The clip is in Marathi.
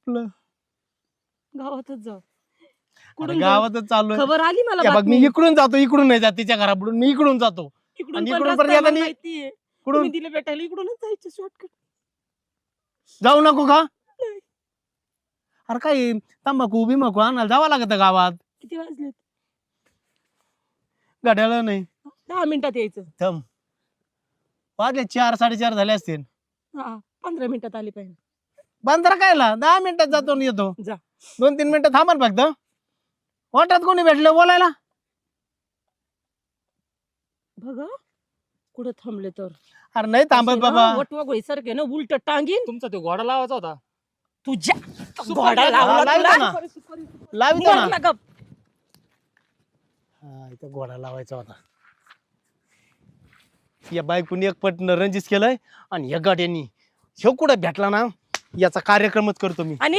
लपलं? गावातच जाऊ. अरे कुठून जाऊ? गावातच चाललोय. खबर आली मला हे बघ मी बातमी. इकडून जातो, इकडून नाही जात तिच्या घरापुढून, मी इकडून जातो. इकडून आणि पण इकडून रस्ता परत आहे मला येताना माहितीये. कुठून तुम्ही दिले भेटायला इकडूनच जायचं शॉर्टकट. जाऊ नको का? अरे काय तंबाखू बिंबाखू आणायला जावं लागत गावात. किती वाजले? गाड्याला नाही 10 मिनिटात यायचं. थम वाजले 4 4:30 झाले असतील. हा 15 मिनिटात आली पाहिजे. बंदर कायला 10 मिनिटात जातो आणि येतो. जा. 2-3 मिनिटं थांबा फक्त. वाटत कोणी भेटलं बोलायला? बघा कुठं थांबले तर. अरे नाही थांबत बाबा. वटवगळी सारखे ना उलट टांगीन तुमचा तो घोडा लावायचा होता. तुझ्या सुपारी घोडा लावा, लावला लावितो तुला. ना. लावितो ना. मरला गप. हा इथं घोडा लावायचा होता. या बायकोनी एक पट रंजित केलंय आणि या गाड्यांनी ह्यो कुठं भेटला ना याचा कार्यक्रमच करतो मी. आणि